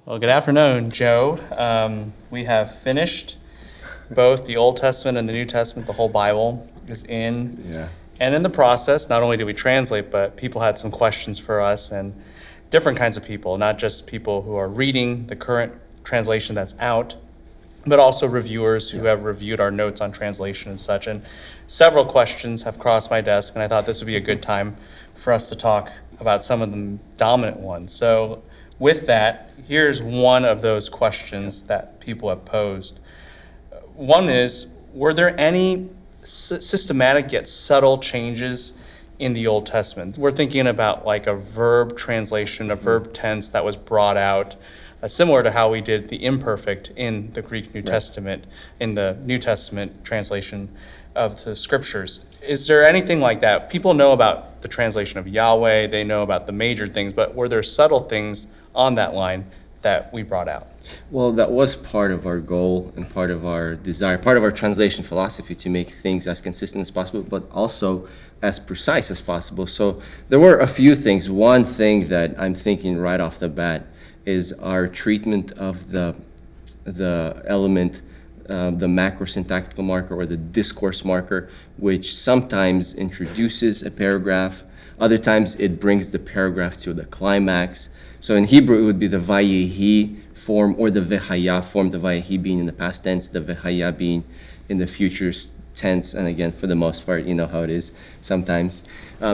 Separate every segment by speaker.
Speaker 1: Well, good afternoon, Joe. We have finished both the Old Testament and the New Testament. The whole Bible is in.
Speaker 2: Yeah.
Speaker 1: And in the process, not only did we translate, but people had some questions for us, and different kinds of people, not just people who are reading the current translation that's out, but also reviewers who have reviewed our notes on translation and such. And several questions have crossed my desk, and I thought this would be a good time for us to talk about some of the dominant ones. So with that, here's one of those questions that people have posed. One is, were there any systematic yet subtle changes in the Old Testament? We're thinking about like a verb translation, a verb tense that was brought out, similar to how we did the imperfect in the Greek New Testament, in the New Testament translation of the scriptures. Is there anything like that? People know about the translation of Yahweh, they know about the major things, but were there subtle things on that line that we brought out?
Speaker 2: Well, that was part of our goal and part of our desire, part of our translation philosophy, to make things as consistent as possible, but also as precise as possible. So there were a few things. One thing that I'm thinking right off the bat is our treatment of the element, the macrosyntactical marker or the discourse marker, which sometimes introduces a paragraph. Other times it brings the paragraph to the climax. So in Hebrew, it would be the vayehi form or the vehaya form, the vayehi being in the past tense, the vehaya being in the future tense. And again, for the most part, you know how it is sometimes.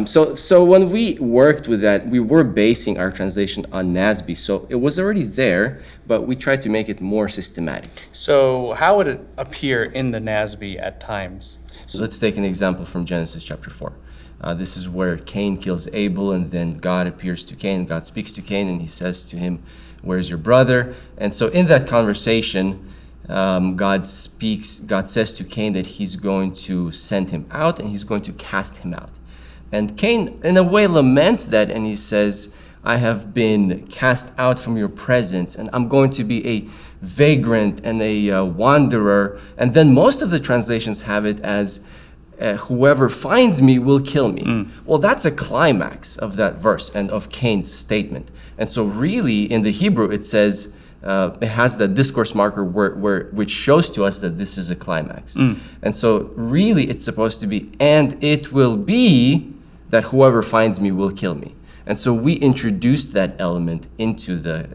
Speaker 2: So when we worked with that, we were basing our translation on NASB. So it was already there, but we tried to make it more systematic.
Speaker 1: So how would it appear in the NASB at times?
Speaker 2: So let's take an example from Genesis chapter 4. This is where Cain kills Abel, and then God appears to Cain. God speaks to Cain, and he says to him, "Where's your brother?" And so in that conversation, God says to Cain that he's going to send him out, and he's going to cast him out. And Cain, in a way, laments that, and he says, "I have been cast out from your presence, and I'm going to be a vagrant and a wanderer." And then most of the translations have it as, "Whoever finds me will kill me." Well, that's a climax of that verse and of Cain's statement. And so really, in the Hebrew, it says, it has the discourse marker which shows to us that this is a climax. And so really, it's supposed to be, "And it will be that whoever finds me will kill me." And so we introduced that element into the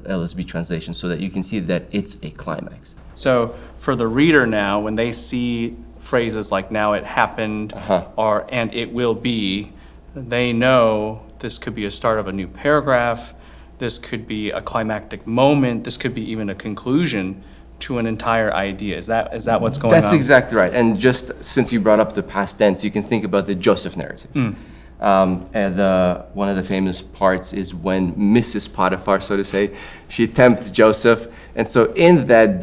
Speaker 2: LSB translation so that you can see that it's a climax.
Speaker 1: So for the reader now, when they see phrases like "now it happened" or "and it will be," they know this could be a start of a new paragraph, this could be a climactic moment, this could be even a conclusion to an entire idea. Is that what's going on?
Speaker 2: That's exactly right. And just since you brought up the past tense, you can think about the Joseph narrative. And one of the famous parts is when Mrs. Potiphar, so to say, she tempts Joseph. And so in that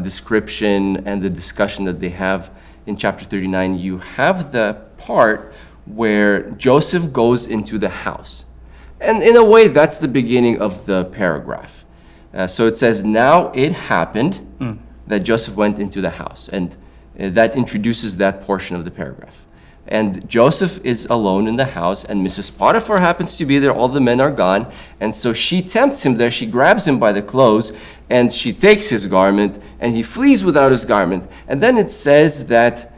Speaker 2: description and the discussion that they have in chapter 39, you have the part where Joseph goes into the house. And in a way, that's the beginning of the paragraph. So it says, "Now it happened that Joseph went into the house." And that introduces that portion of the paragraph. And Joseph is alone in the house, and Mrs. Potiphar happens to be there. All the men are gone. And so she tempts him there. She grabs him by the clothes, and she takes his garment, and he flees without his garment. And then it says that,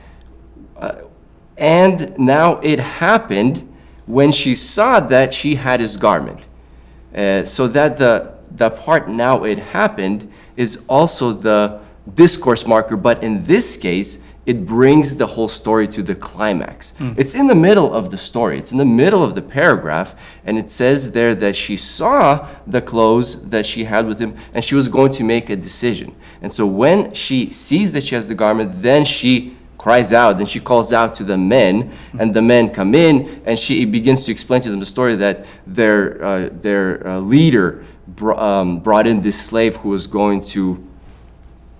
Speaker 2: "And now it happened when she saw that she had his garment." So that the part "now it happened" is also the discourse marker, but in this case, it brings the whole story to the climax. It's in the middle of the story. It's in the middle of the paragraph, and it says there that she saw the clothes that she had with him, and she was going to make a decision. And so when she sees that she has the garment, then she cries out, and she calls out to the men, and the men come in, and she begins to explain to them the story that their leader brought in this slave who was going to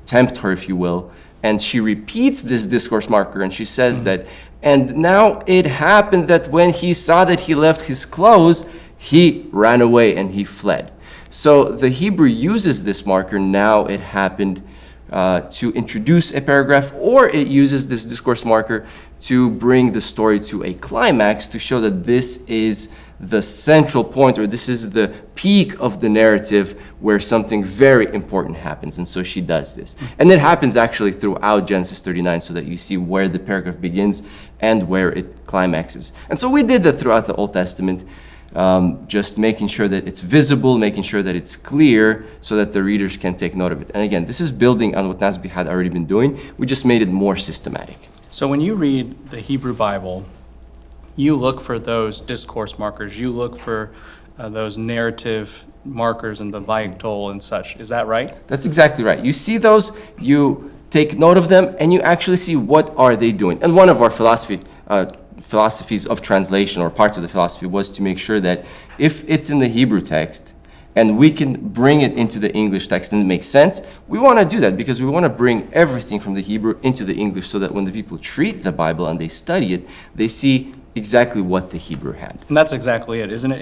Speaker 2: tempt her, if you will. And she repeats this discourse marker, and she says that, "And now it happened that when he saw that he left his clothes, he ran away and he fled." So the Hebrew uses this marker, "now it happened," to introduce a paragraph, or it uses this discourse marker to bring the story to a climax, to show that this is the central point, or this is the peak of the narrative where something very important happens. And so she does this. And it happens actually throughout Genesis 39, so that you see where the paragraph begins and where it climaxes. And so we did that throughout the Old Testament, just making sure that it's visible, making sure that it's clear, so that the readers can take note of it. And again, this is building on what Nasby had already been doing. We just made it more systematic.
Speaker 1: So when you read the Hebrew Bible, you look for those discourse markers. You look for those narrative markers in the Vayikol and such. Is that right?
Speaker 2: That's exactly right. You see those, you take note of them, and you actually see what are they doing. And one of our philosophies of translation, or parts of the philosophy, was to make sure that if it's in the Hebrew text and we can bring it into the English text and it makes sense, we want to do that, because we want to bring everything from the Hebrew into the English, so that when the people treat the Bible and they study it, they see exactly what the Hebrew had.
Speaker 1: And that's exactly it, isn't it?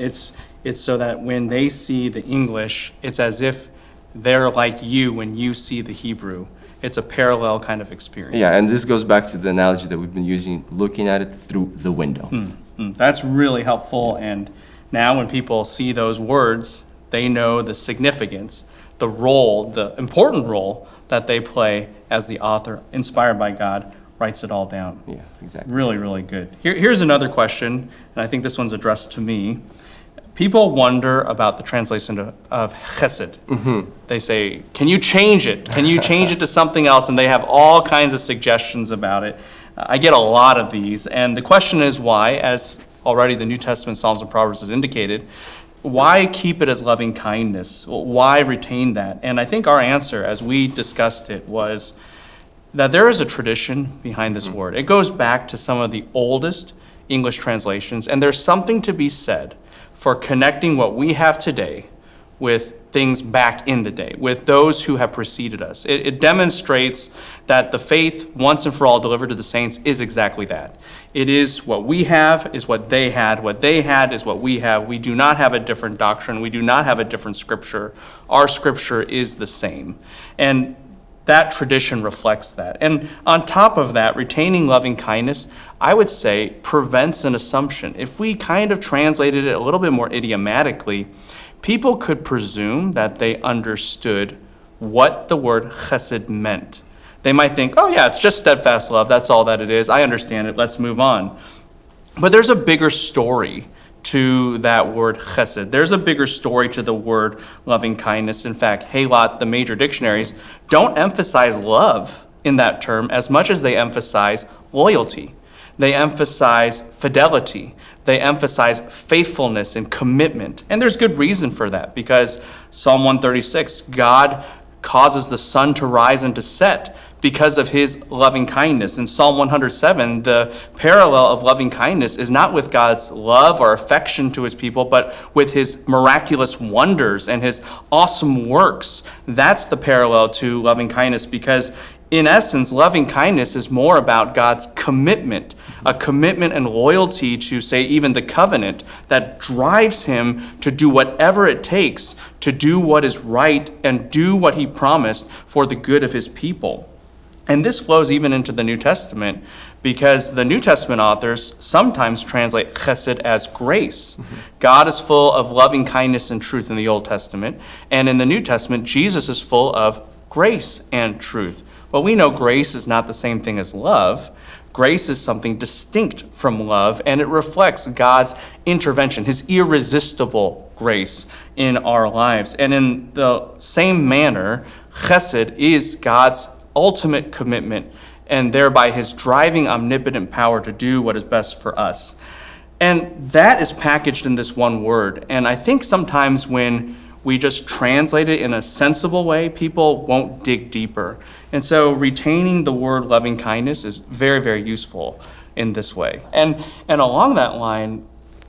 Speaker 1: It's so that when they see the English, it's as if they're like you when you see the Hebrew. It's a parallel kind of experience.
Speaker 2: Yeah, and this goes back to the analogy that we've been using, looking at it through the window.
Speaker 1: That's really helpful. And now when people see those words, they know the significance, the role, the important role that they play as the author, inspired by God, writes it all down.
Speaker 2: Yeah, exactly.
Speaker 1: Really, really good. Here's another question, and I think this one's addressed to me. People wonder about the translation of Chesed. They say, can you change it? Can you change it to something else? And they have all kinds of suggestions about it. I get a lot of these. And the question is why, as already the New Testament Psalms and Proverbs has indicated, why keep it as loving kindness? Why retain that? And I think our answer, as we discussed it, was that there is a tradition behind this word. It goes back to some of the oldest English translations, and there's something to be said for connecting what we have today with things back in the day, with those who have preceded us. It demonstrates that the faith, once and for all delivered to the saints, is exactly that. It is what we have is what they had. What they had is what we have. We do not have a different doctrine. We do not have a different scripture. Our scripture is the same. And that tradition reflects that. And on top of that, retaining loving kindness, I would say, prevents an assumption. If we kind of translated it a little bit more idiomatically, people could presume that they understood what the word chesed meant. They might think, oh yeah, it's just steadfast love. That's all that it is. I understand it. Let's move on. But there's a bigger story to that word chesed. There's a bigger story to the word loving kindness. In fact, Halot, the major dictionaries, don't emphasize love in that term as much as they emphasize loyalty. They emphasize fidelity. They emphasize faithfulness and commitment. And there's good reason for that, because Psalm 136, God causes the sun to rise and to set because of his loving kindness. In Psalm 107, the parallel of loving kindness is not with God's love or affection to his people, but with his miraculous wonders and his awesome works. That's the parallel to loving kindness, because in essence, loving kindness is more about God's commitment, a commitment and loyalty to, say, even the covenant that drives him to do whatever it takes to do what is right and do what he promised for the good of his people. And this flows even into the New Testament, because the New Testament authors sometimes translate chesed as grace. God is full of loving kindness and truth in the Old Testament, and in the New Testament, Jesus is full of grace and truth. Well, we know grace is not the same thing as love. Grace is something distinct from love, and it reflects God's intervention, his irresistible grace in our lives. And in the same manner, chesed is God's ultimate commitment, and thereby his driving omnipotent power to do what is best for us. And that is packaged in this one word. And I think sometimes when we just translate it in a sensible way, people won't dig deeper. And so retaining the word loving kindness is very, very useful in this way. And along that line,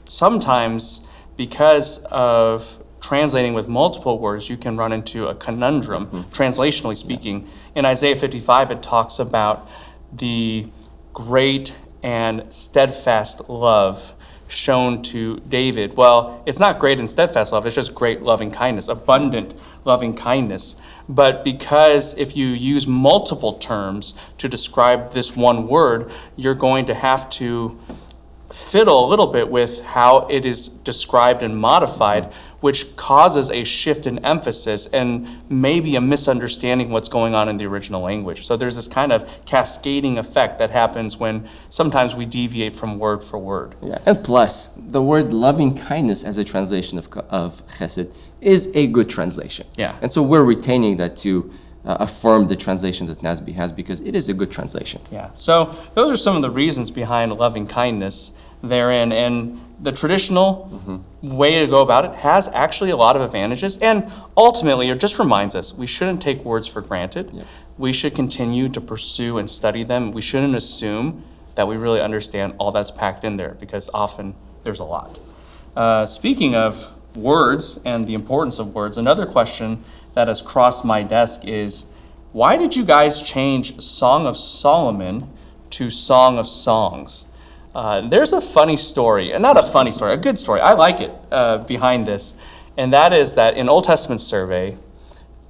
Speaker 1: sometimes because of translating with multiple words, you can run into a conundrum, translationally speaking. In Isaiah 55, it talks about the great and steadfast love shown to David. Well, it's not great and steadfast love, it's just great loving kindness, abundant loving kindness. But because if you use multiple terms to describe this one word, you're going to have to fiddle a little bit with how it is described and modified, which causes a shift in emphasis and maybe a misunderstanding what's going on in the original language. So there's this kind of cascading effect that happens when sometimes we deviate from word for word.
Speaker 2: Yeah, and plus, the word loving kindness as a translation of chesed is a good translation.
Speaker 1: Yeah.
Speaker 2: And so we're retaining that to affirm the translation that NASB has because it is a good translation.
Speaker 1: Yeah. So those are some of the reasons behind loving kindness therein. And the traditional way to go about it has actually a lot of advantages. And ultimately, it just reminds us we shouldn't take words for granted.
Speaker 2: Yep.
Speaker 1: We should continue to pursue and study them. We shouldn't assume that we really understand all that's packed in there because often there's a lot. Speaking of words and the importance of words, another question that has crossed my desk is, why did you guys change Song of Solomon to Song of Songs? There's a funny story, and not a funny story, a good story, I like it, behind this. And that is that in Old Testament survey,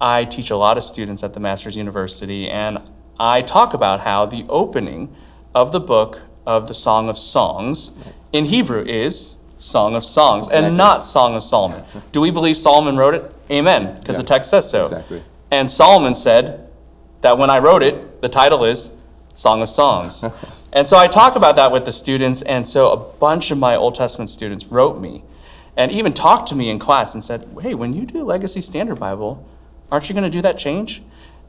Speaker 1: I teach a lot of students at the Master's University, and I talk about how the opening of the book of the Song of Songs in Hebrew is Song of Songs, and not Song of Solomon. Do we believe Solomon wrote it? Amen, because the text says so.
Speaker 2: Exactly.
Speaker 1: And Solomon said that when I wrote it, the title is Song of Songs. And so I talk about that with the students, and so a bunch of my Old Testament students wrote me and even talked to me in class and said, hey, when you do Legacy Standard Bible, aren't you going to do that change?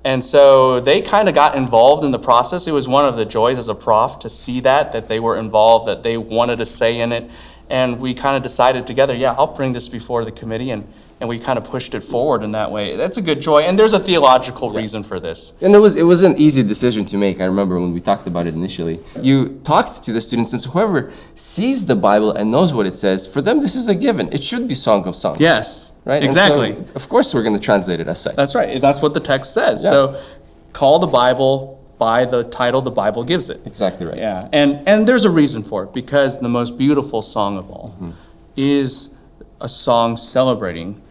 Speaker 1: And so they kind of got involved in the process. It was one of the joys as a prof to see that they were involved, that they wanted to say in it. And we kind of decided together, yeah, I'll bring this before the committee, and we kind of pushed it forward in that way. That's a good joy, and there's a theological reason for this.
Speaker 2: And it was an easy decision to make. I remember when we talked about it initially. You talked to the students, and so whoever sees the Bible and knows what it says, for them this is a given. It should be Song of Songs.
Speaker 1: Yes,
Speaker 2: right?
Speaker 1: exactly.
Speaker 2: And so, of course we're going to translate it as such.
Speaker 1: That's right. That's what the text says.
Speaker 2: Yeah.
Speaker 1: So call the Bible by the title the Bible gives it.
Speaker 2: Exactly right.
Speaker 1: Yeah, and there's a reason for it, because the most beautiful song of all is a song celebrating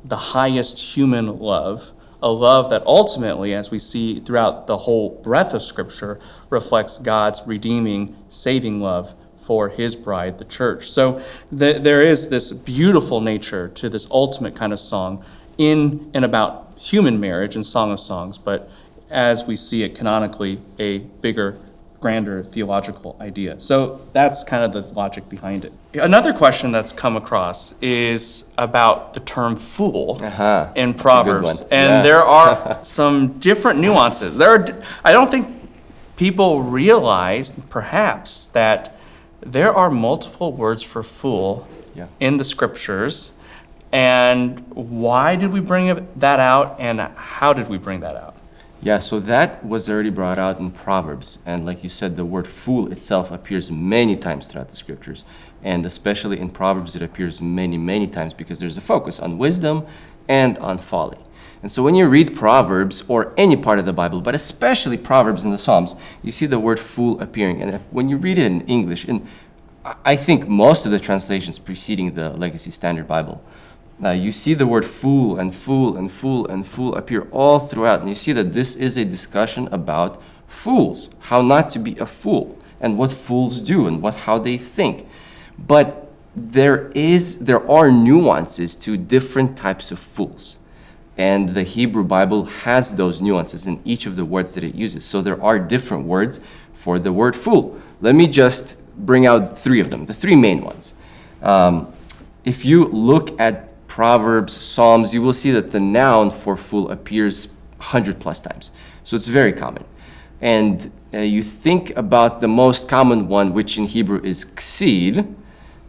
Speaker 1: the highest human love, a love that ultimately, as we see throughout the whole breadth of Scripture, reflects God's redeeming, saving love for his bride, the church. So there is this beautiful nature to this ultimate kind of song in and about human marriage and Song of Songs, but as we see it canonically, a bigger, grander theological idea. So that's kind of the logic behind it. Another question that's come across is about the term fool in Proverbs. And there are some different nuances. I don't think people realize, perhaps, that there are multiple words for fool in the scriptures. And why did we bring that out, and how did we bring that out?
Speaker 2: Yeah, so that was already brought out in Proverbs. And like you said, the word fool itself appears many times throughout the scriptures. And especially in Proverbs, it appears many, many times because there's a focus on wisdom and on folly. And so when you read Proverbs or any part of the Bible, but especially Proverbs and the Psalms, you see the word fool appearing. And when you read it in English, and I think most of the translations preceding the Legacy Standard Bible, you see the word fool and fool and fool and fool appear all throughout. And you see that this is a discussion about fools, how not to be a fool, and what fools do and how they think. But there are nuances to different types of fools. And the Hebrew Bible has those nuances in each of the words that it uses. So there are different words for the word fool. Let me just bring out three of them, the three main ones. If you look at Proverbs, Psalms, you will see that the noun for fool appears 100 plus times. So it's very common. And you think about the most common one, which in Hebrew is Chesed,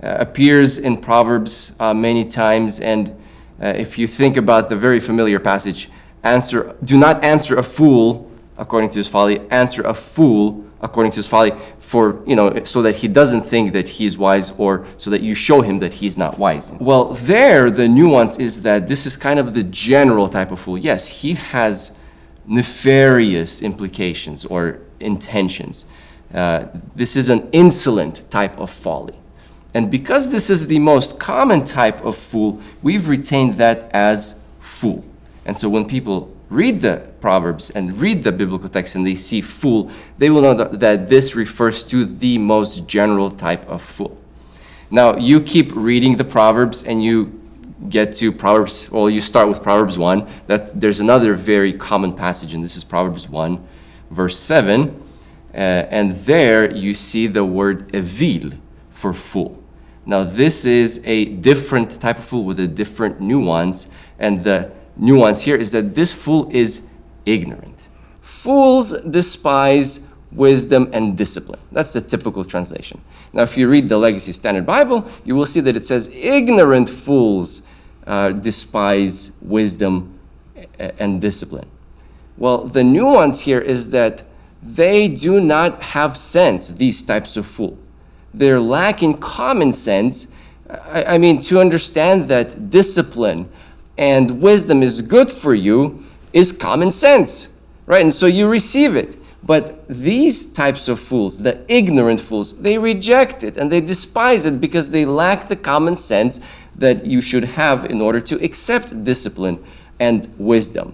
Speaker 2: appears in Proverbs many times. And if you think about the very familiar passage, do not answer a fool according to his folly, answer a fool according to his folly, so that he doesn't think that he is wise, or so that you show him that he's not wise. Well, the nuance is that this is kind of the general type of fool. Yes, he has nefarious implications or intentions. This is an insolent type of folly. And because this is the most common type of fool, we've retained that as fool. And so when people read the Proverbs and read the biblical text and they see fool, they will know that this refers to the most general type of fool. Now, you keep reading the Proverbs and you get to Proverbs, well, you start with Proverbs 1. There's another very common passage, and this is Proverbs 1, verse 7. And there you see the word evil for fool. Now, this is a different type of fool with a different nuance, and the nuance here is that this fool is ignorant. Fools despise wisdom and discipline. That's the typical translation. Now, if you read the Legacy Standard Bible, you will see that it says ignorant fools despise wisdom and discipline. Well, the nuance here is that they do not have sense, these types of fool. They're lacking common sense. I mean, to understand that discipline and wisdom is good for you is common sense, right? And so you receive it. But these types of fools, the ignorant fools, they reject it and they despise it because they lack the common sense that you should have in order to accept discipline and wisdom.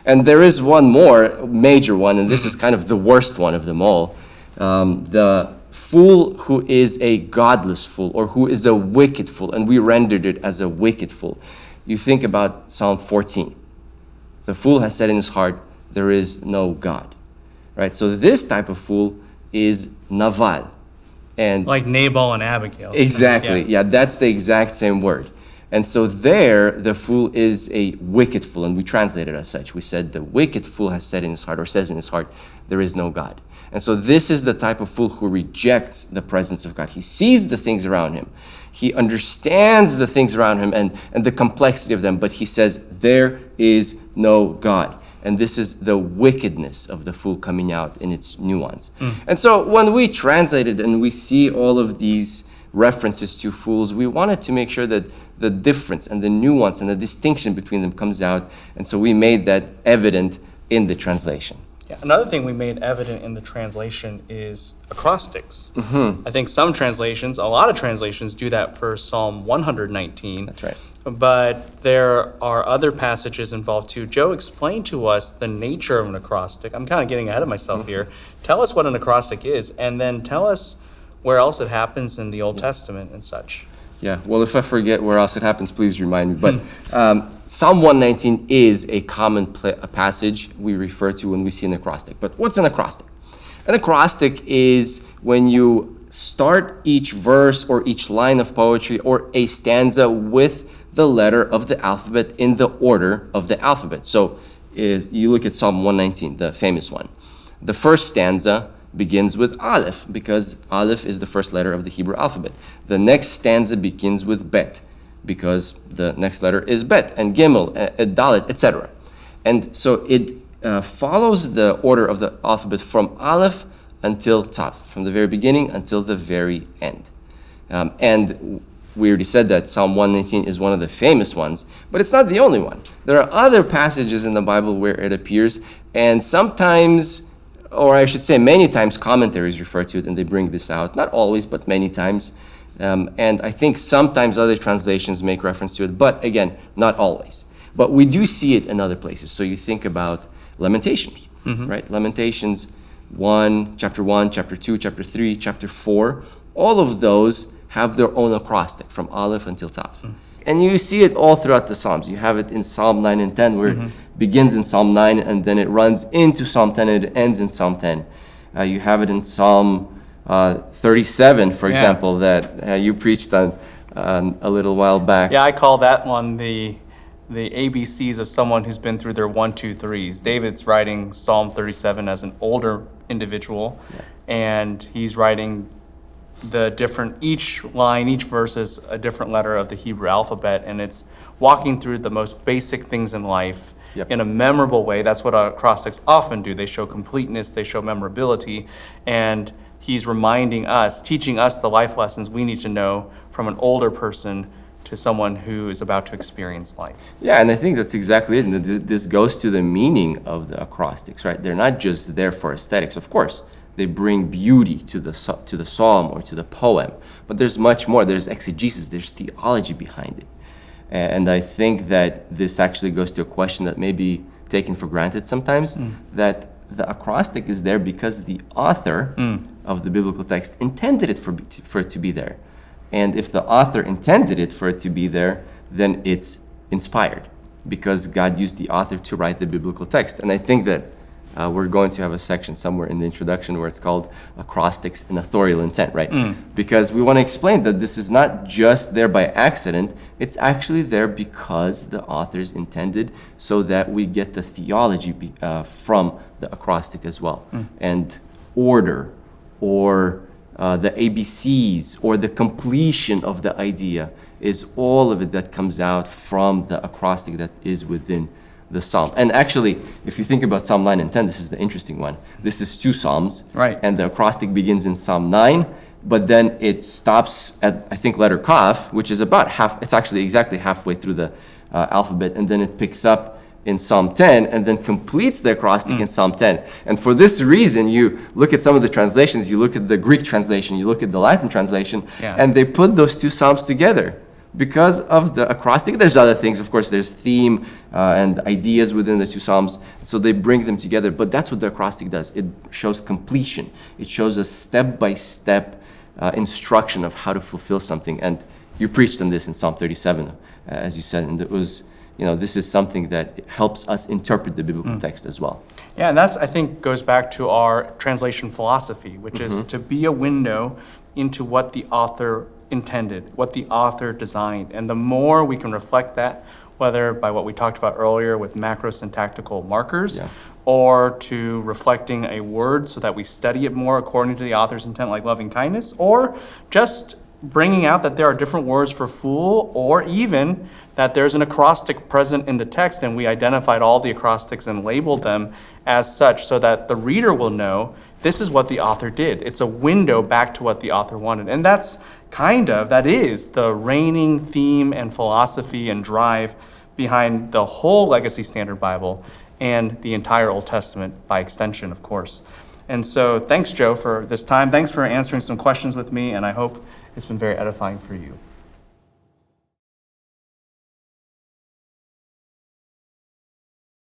Speaker 2: And there is one more major one, and this is kind of the worst one of them all. The fool who is a godless fool, or who is a wicked fool, and we rendered it as a wicked fool. You think about Psalm 14. The fool has said in his heart, there is no God. Right? So this type of fool is Naval. And
Speaker 1: like Nabal and Abigail.
Speaker 2: Exactly. Yeah, that's the exact same word. And so there, the fool is a wicked fool, and we translate it as such. We said the wicked fool has said in his heart, or says in his heart, there is no God. And so this is the type of fool who rejects the presence of God. He sees the things around him. He understands the things around him and the complexity of them, but he says, there is no God. And this is the wickedness of the fool coming out in its nuance. And so when we translate it and we see all of these references to fools, we wanted to make sure that the difference and the nuance and the distinction between them comes out. And so we made that evident in the translation.
Speaker 1: Yeah, another thing we made evident in the translation is acrostics. I think some translations, a lot of translations, do that for Psalm 119.
Speaker 2: That's right.
Speaker 1: But there are other passages involved too. Joe, explain to us the nature of an acrostic. I'm kind of getting ahead of myself here. Tell us what an acrostic is, and then tell us where else it happens in the Old Testament and such.
Speaker 2: Yeah, well, if I forget where else it happens, please remind me. But Psalm 119 is a common passage we refer to when we see an acrostic. But what's an acrostic? An acrostic is when you start each verse or each line of poetry or a stanza with the letter of the alphabet in the order of the alphabet. So you look at Psalm 119, the famous one. The first stanza begins with Aleph, because Aleph is the first letter of the Hebrew alphabet. The next stanza begins with Bet, because the next letter is Bet, and Gimel, Dalet, etc. And so it follows the order of the alphabet from Aleph until Tav, from the very beginning until the very end. And we already said that Psalm 119 is one of the famous ones, but it's not the only one. There are other passages in the Bible where it appears, and sometimes, or I should say many times, commentaries refer to it and they bring this out. Not always, but many times. And I think sometimes other translations make reference to it, but again, not always. But we do see it in other places. So you think about Lamentations, right? Lamentations 1, chapter 1, chapter 2, chapter 3, chapter 4. All of those have their own acrostic from Aleph until Tav. And you see it all throughout the Psalms. You have it in Psalm 9 and 10, where it begins in Psalm 9 and then it runs into Psalm 10 and it ends in Psalm 10. You have it in Psalm 37, for example, that you preached on a little while back.
Speaker 1: Yeah, I call that one the ABCs of someone who's been through their 1, 2, 3s. David's writing Psalm 37 as an older individual, and he's writing each line, each verse is a different letter of the Hebrew alphabet, and it's walking through the most basic things in life in a memorable way. That's what acrostics often do. They show completeness, they show memorability, and he's reminding us, teaching us the life lessons we need to know from an older person to someone who is about to experience life. Yeah,
Speaker 2: and I think that's exactly it. And this goes to the meaning of the acrostics, right? They're not just there for aesthetics, of course. They bring beauty to the psalm or to the poem. But there's much more. There's exegesis. There's theology behind it. And I think that this actually goes to a question that maybe taken for granted sometimes, that the acrostic is there because the author of the biblical text intended it for it to be there. And if the author intended it for it to be there, then it's inspired because God used the author to write the biblical text. And I think that we're going to have a section somewhere in the introduction where it's called Acrostics and Authorial Intent, right? Because we want to explain that this is not just there by accident, it's actually there because the authors intended, so that we get the theology from the acrostic as well. And order, or the ABCs, or the completion of the idea, is all of it that comes out from the acrostic that is within the psalm. And actually, if you think about Psalm 9 and 10, this is the interesting one. This is 2 psalms,
Speaker 1: Right.
Speaker 2: and the acrostic begins in Psalm 9, but then it stops at, I think, letter Kaf, which is about it's actually exactly halfway through the alphabet, and then it picks up in Psalm 10, and then completes the acrostic in Psalm 10. And for this reason, you look at some of the translations, you look at the Greek translation, you look at the Latin translation, and they put those 2 psalms together. Because of the acrostic, there's other things, of course, there's theme and ideas within the 2 psalms, so they bring them together, but that's what the acrostic does. It shows completion. It shows a step-by-step instruction of how to fulfill something, and you preached on this in Psalm 37, as you said, and it was, this is something that helps us interpret the biblical text as well.
Speaker 1: Yeah, and that's, I think, goes back to our translation philosophy, which is to be a window into what the author intended, what the author designed. And the more we can reflect that, whether by what we talked about earlier with macrosyntactical markers, or to reflecting a word so that we study it more according to the author's intent, like loving kindness, or just bringing out that there are different words for fool, or even that there's an acrostic present in the text and we identified all the acrostics and labeled them as such so that the reader will know this is what the author did. It's a window back to what the author wanted. And that is the reigning theme and philosophy and drive behind the whole Legacy Standard Bible and the entire Old Testament by extension, of course. And so thanks, Joe, for this time. Thanks for answering some questions with me, and I hope it's been very edifying for you.